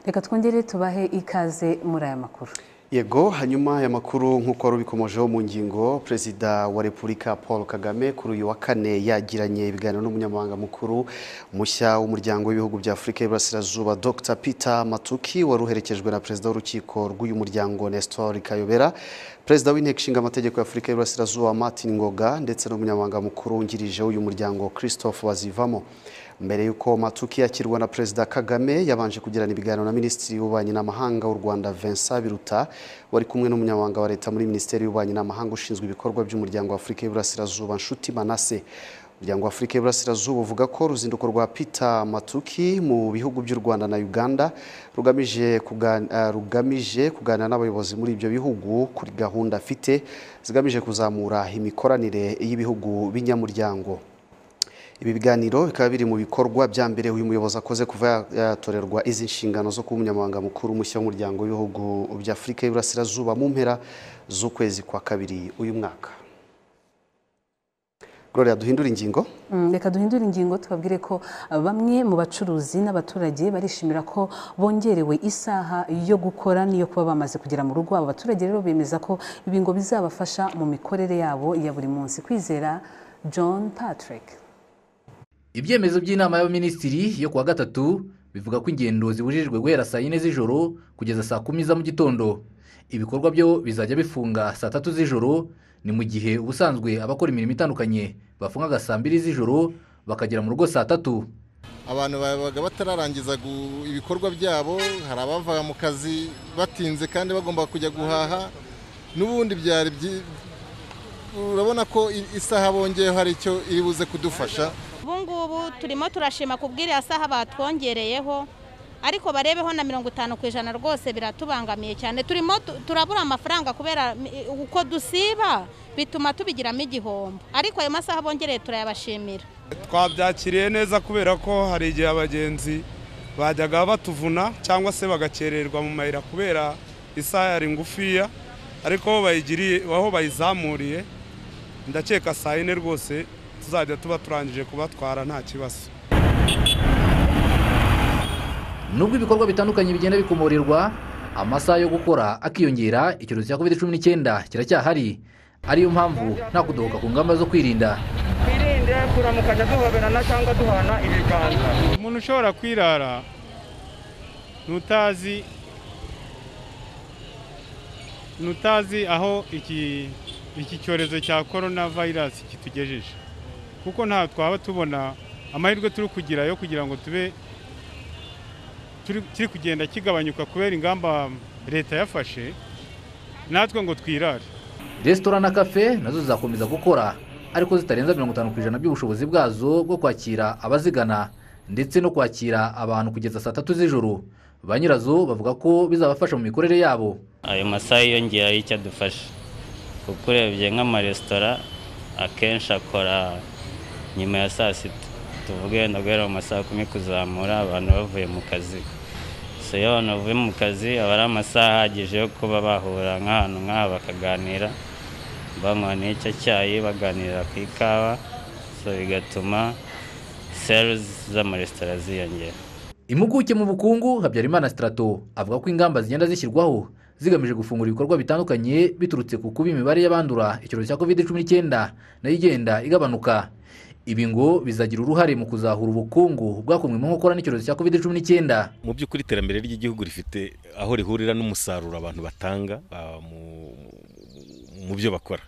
reka twongere tubahe ikaze muri aya makuru. Yego, hanyuma ya makuru nk'uko rubikomojeho mu ngingo, Perezida wa Repubulika Paul Kagame kuri uyu wa kane yagiranye ibiganiro n'umunyamabanga mukuru mushya w'umuryango w'ibihugu bya Afrika y'Iburasirazuba Dr Peter Matuki waruherekejwe na Perezida w'urukiko rw'uyu muryango Nestor Kayobera, Perezida w'inteko ishinga amategeko ya Afrika y'Iburasirazuba Martin Ngoga ndetse n'umunyamabanga mukuru wungirije w'uyu muryango Christophe Bazivamo. Mbere yuko Matuki yakirwa na Perezida Kagame yabanje kugirana ibiganiro na Minisitiri w'Ububanyi n'Amahanga w'u Rwanda Vincent Biruta wari kumwe n'umunyamabanga wa leta muri Minisiteri y'Ububanyi n'Amahanga ushinzwe ibikorwa by'umuryango wa Afrika y'Iburasirazuba Nshuti Manase. Umuryango wa Afrika y'Iburasirazuba uvuga ko uruzinduko rwa Peter Matuki mu bihugu by'u Rwanda na Uganda rugamije kuganira n'abayobozi muri ibyo bihugu kuri gahunda afite zigamije kuzamura imikoranire y'ibihugu binyamuryango. Ibi biganiro bikaba biri mu bikorwa bya mbere uyu muyobozi akoze kuva yatorerwa izi nshingano zo kuba umunyamabanga mukuru mushya w'umuryango w'ibihugu bya Afrika y'Iburasirazuba mu mpera z'ukwezi kwa kabiri uyu mwaka. Gloria, duhindura ingingo. Reka duhindura ingingo tubabwire ko bamwe mu bacuruzi n'abaturage barishimira ko bongerewe isaha yo gukora niyo kuba bamaze kugera mu rugo. Abo baturage rero bemeza ko ibi ngo bizabafasha mu mikorere yabo ya buri munsi. Kwizera John Patrick. Ibyemezo by'inama y'abaminisitiri yo kuwa gatatu bivuga ko ingendo zibujijwe guhera saa 4 z'ijoro kugeza saa 10 za mu gitondo. Ibikorwa byo bizajya bifunga saa 3 z'ijoro, ni mu gihe ubusanzwe abakora imirimo itandukanye bafunga saa 2 z'ijoro bakagera mu rugo saa 3. Abantu babaga batararangiza ibikorwa byabo, hari abavaga mu kazi batinze kandi bagomba kujya guhaha, n'ubundi byari urabona ko isaha bongeyeho hari icyo iri buze kudufasha. Ubungubu turimo turashima kubwira saha batwongereyeho, ariko barebeho na 50% rwose biratubangamiye cyane. Turimo turabura amafaranga kubera uko dusiba bituma tubigiramo igihombo, ariko ayo masaha bongereye turayabashimira. Twabyakiriye neza kubera ko hari igihe abagenzi bajyaga batuvuna cyangwa se bagakererwa mu mayira kubera isaha yari ngufiya, ariko aho bayizamuriye ndakeka saa 4 rwose tuzajya tuba turangije kubatwara nta kibazo. Nubwo ibikorwa bitandukanye bigenda bikomorerwa, amasaha yo gukora akiyongera, icyorezo cya COVID-19 kiracyahari. Ariyo mpamvu nta kudohoka ku ngamba zo kwirinda. Twirinde kuramukanya duhoberana cyangwa duhana ibiganza. Umuntu ushobora kwirara nutazi aho iki cyorezo cya coronavirus kitugejeje, kuko nta twaba tubona amahirwe turi kugira yo kugira ngo turi kugenda kigabanyuka kubera ingamba leta yafashe, natwe ngo twirare. Restaurant na cafe nazo zizakomeza gukora, ariko zitarenza 50% by'ubushobozi bwazo bwo kwakira abazigana ndetse no kwakira abantu kugeza saa 3 z'ijoro. Ba nyirazo bavuga ko bizabafasha mu mikorere yabo. Ayo masaha yongera icyo dufasha, kuko urebye nk'amaresitora akenshi akora nyuma ya saa 6, tuvuge ndagera mu masaha 10 kuzamura abantu bavuye mu kazi. So iyo abantu bavuye mu kazi aba ari amasaha ahagije yo kuba bahura nk'ahantu nk'aha bakaganira, banywa n'icyo cyayi, baganira ku ikawa, so bigatuma sales z'amaresitora ziyongera. Impuguke mu bukungu Habyarimana Strato avuga ko ingamba zigenda zishyirwaho zigamije gufungura ibikorwa bitandukanye biturutse ku kuba imibare y'abandura icyorezo cya COVID-19 nayo igenda igabanuka. Ibi ngo bizagira uruhare mu kuzahura ubukungu bwakomwe mu nkokora n'icyorezo cya COVID-19. Mu by'ukuri iterambere ry'igihugu rifite aho rihurira n'umusaruro abantu batanga mu byo bakora.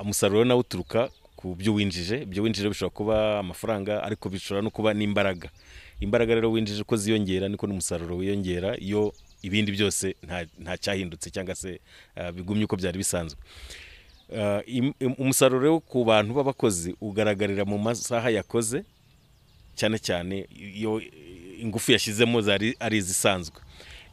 Umusaruro nawo uturuka ku byo winjije. Ibyo winjije bishobora kuba amafaranga, ariko bishobora no kuba n'imbaraga. Imbaraga rero winjije ko ziyongera niko n'umusaruro wiyongera iyo ibindi byose nta cyahindutse cyangwa se bigumye uko byari bisanzwe. Umusaruro rero ku bantu b'abakozi ugaragarira mu masaha yakoze, cyane cyane iyo ingufu yashizemo ari izisanzwe.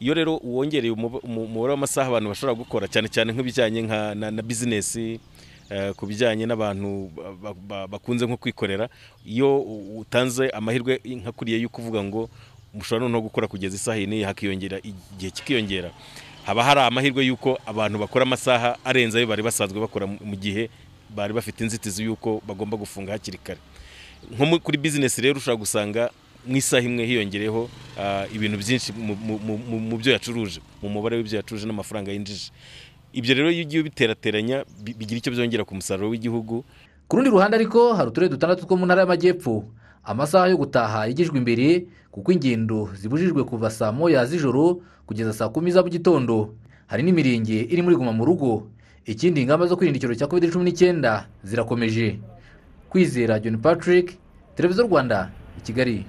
Iyo rero uwongereye umubare w'amasaha abantu bashobora gukora, cyane cyane nk'ibijyanye na business, ku bijyanye n'abantu bakunze nko kwikorera, iyo utanze amahirwe nka kuriye yo kuvuga ngo mushobora no gukora kugeza isaha 4 hakiyongera igihe kikiyongera, haba hari amahirwe yuko abantu bakora amasaha arenze ayo bari basanzwe bakora mu gihe bari bafite inzitizi yuko bagomba gufunga hakiri kare. Nko kuri business rero ushobora gusanga mu isaha imwe hiyongereho ibintu byinshi mu byo yacuruje, mu mubare w'ibyo yacuruje n'amafaranga yinjije. Ibyo rero iyo ugiye ubiterateranya bigira icyo byongera ku musaruro w'igihugu. Ku rundi ruhande ariko hari uturere dutandatu two mu ntara y'Amajyepfo amasaha yo gutaha yigijwe imbere kuko ingendo zibujijwe kuva saa moya z'ijoro kugeza saa 10 za mu gitondo. Hari n'imirenge iri muri guma mu rugo. Ikindi ingamba zo kwirinda icyorezo cya COVID-19 zirakomeje. Kwizera John Patrick, Televiziyo Rwanda, Kigali.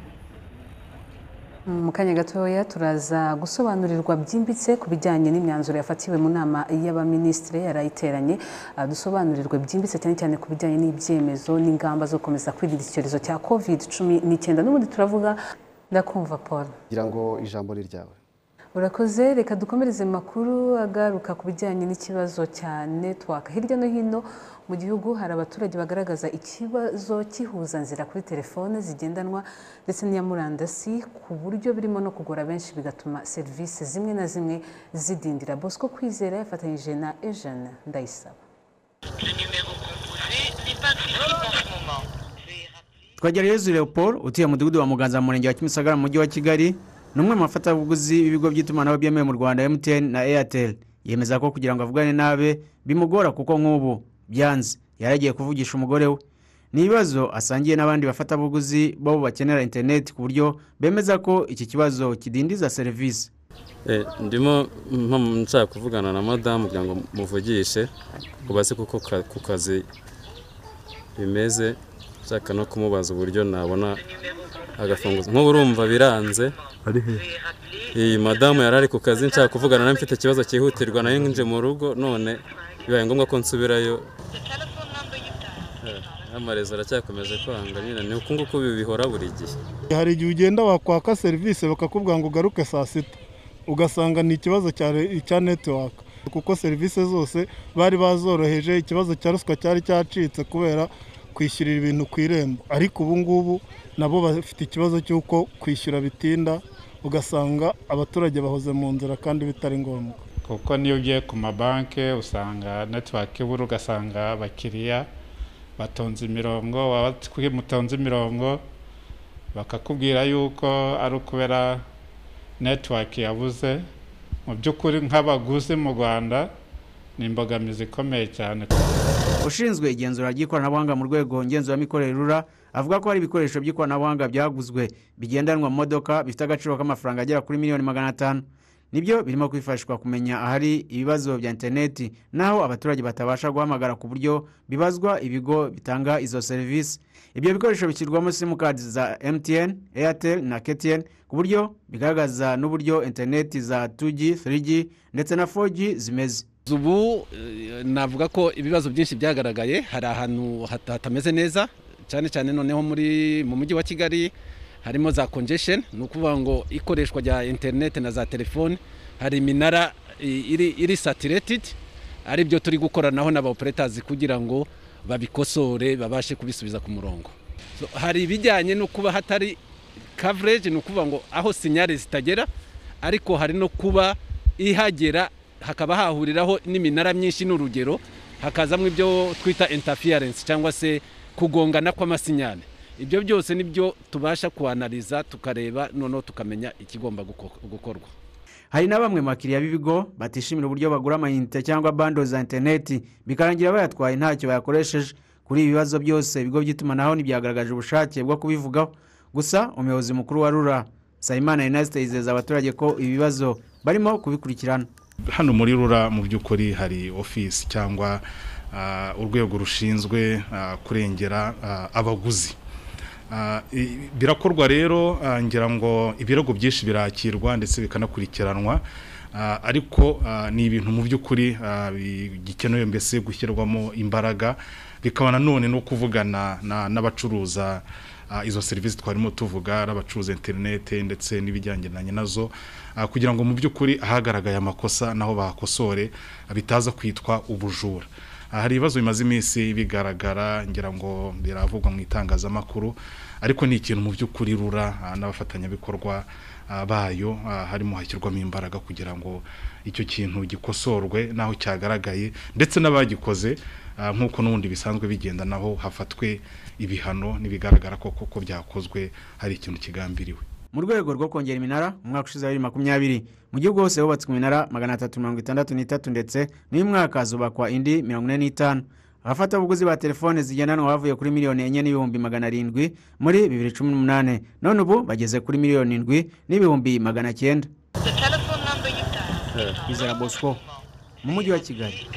Mu kanya gatoya turaza gusobanurirwa byimbitse ku bijyanye n'imyanzuro yafatiwe mu nama y'abaminisitiri yarayiteranye, dusobanurirwe byimbitse cyane cyane ku bijyanye n'ibyemezo n'ingamba zo gukomeza kwirinda icyorezo cya COVID-19. N'ubundi turavuga ndakumva Paul. Ngira ngo ijambo ni ryawe. Urakoze, reka dukomereze makuru agaruka ku bijyanye n'ikibazo cya network. Hirya no hino mu gihugu hari abaturage bagaragaza ikibazo cy'ihuzanzira kuri telefone zigendanwa ndetse n'iya murandasi ku buryo birimo no kugora benshi bigatuma serivisi zimwe na zimwe zidindira. Bosco Kwizera yafatanyije na Eugene Ndayisaba. Twagerageje Leopold utuye mu mudugudu wa Muganza mu murenge wa Kimisagara mu mujyi wa Kigali, numwe mu bafatabuguzi b'ibigo by'itumanaho byemewe mu Rwanda MTN na Airtel. Yemeza ko kugira ngo avugane nabe bimugora kuko nk'ubu byanze yaragiye kuvugisha umugore we. Ni ibibazo asangiye n'abandi bafatabuguzi bo bakenera internet ku buryo bemeza ko iki kibazo kidindiza serivisi. Ndimo nshaka kuvugana na madamu kugira ngo muvugishe kubaze kuko ku kazi bimeze, nshaka no kumubaza uburyo nabona agafunguzo. Nk'ubu urumva biranze. Iyi madamu yarari ku kazi nshaka kuvugana na mfite ikibazo cyihutirwa nayo nje mu rugo, none bibaye ngombwa ko nsubirayo. Amarezo aracyakomeje kwanga nyine ni uko nguko bihora buri gihe. Hari igihe ugenda wakwaka serivisi bakakubwira ngo ugaruke saa 6 ugasanga ni ikibazo cya network kuko serivisi zose bari bazoroheje. Ikibazo cya ruswa cyari cyacitse kubera kwishyurira ibintu ku irembo, ariko ubu ngubu nabo bafite ikibazo cy'uko kwishyura bitinda, ugasanga abaturage bahoze mu nzira kandi bitari ngombwa. Kuko niyo ugiye ku mabanke usanga network ibura, ugasanga abakiriya batonze imirongo, mutonze imirongo bakakubwira yuko ari ukubera network yabuze. Mu by'ukuri nk'abaguzi mu Rwanda ni imbogamizi ikomeye cyane. Ushinzwe igenzura ry'ikoranabuhanga mu rwego ngenzuramikorere RURA avuga ko hari ibikoresho by'ikoranabuhanga byaguzwe bigendanwa mu modoka bifite agaciro k'amafaranga agera kuri $500,000. Nibyo birimo kwifashishwa kumenya ahari ibibazo bya interineti naho abaturage batabasha guhamagara ku buryo bibazwa ibigo bitanga izo serivisi. Ibyo bikoresho bishyirwamo simukadi za MTN, Airtel na KTN ku buryo bigaragaza n'uburyo interineti za 2G, 3G ndetse na 4G zimeze. Ubu navuga ko ibibazo byinshi byagaragaye, hari ahantu hatameze neza cyane cyane noneho mu mujyi wa Kigali harimo za congestion, nukuvuga ngo ikoreshwa rya internet na za telefone, hari iminara iri saturated, ari byo turi gukoranaho n'aba operators kugira ngo babikosore babashe kubisubiza ku murongo. Hari ibijyanye no kuba hatari coverage, nukuvuga ngo aho signal zitagera, ariko hari no kuba ihagera hakaba hahuriraho n'iminara myinshi, n'urugero hakazamwe ibyo twita interference cyangwa se kugongana kw'amasinyane. Ibyo byose nibyo tubasha kuanaliza tukareba noneho tukamenya ikigomba gukorwa. Hari na bamwe makiriya b'ibigo batishimira uburyo bagura amayinite cyangwa bundles za interineti bikarangira bayatwaye ntacyo bayakoresheje. Kuri ibi bibazo byose ibigo by'itumanaho ntibyagaragaje ubushake bwo kubivugaho. Gusa umuyobozi mukuru wa RURA Sayimana Ernest yizeza abaturage ko ibibazo barimo kubikurikirana. Hano muri RURA mu by'ukuri hari office cyangwa urwego rushinzwe kurengera abaguzi. Birakorwa rero, ngira ngo ibirego byinshi birakirwa ndetse bikanakurikiranwa, ariko ni ibintu mu by'ukuri gikenewe mbese gushyirwamo imbaraga, bikabana none no kuvugana n'abacuruza izo serivisi twarimo tuvuga, abacuruza internet ndetse n'ibijyaniranye nazo, kugira ngo mu by'ukuri ahagaragaye amakosa naho bakosore bitaza kwitwa ubujura. Hari ibibazo bimaze iminsi bigaragara, ngira ngo biravugwa mu itangazamakuru, ariko ni ikintu mu by'ukuri RURA n'abafatanyabikorwa bayo harimo hashyirwamo imbaraga kugira ngo icyo kintu gikosorwe naho cyagaragaye ndetse n'abagikoze nk'uko n'ubundi bisanzwe bigenda naho hafatwe ibihano nibigaragara ko byakozwe hari ikintu kigambiriwe. Mu rwego rwo kongera iminara mu mwaka ushize wa 2020 mu gihugu hose hubatswe iminara 363 ndetse n'uyu mwaka hazubakwa indi 45. Abafatabuguzi ba telefone zigendanwa bavuye kuri miliyoni 4,700,000 muri 2018 none ubu bageze kuri miliyoni 7,900,000. Izera Bosco mu mujyi wa Kigali.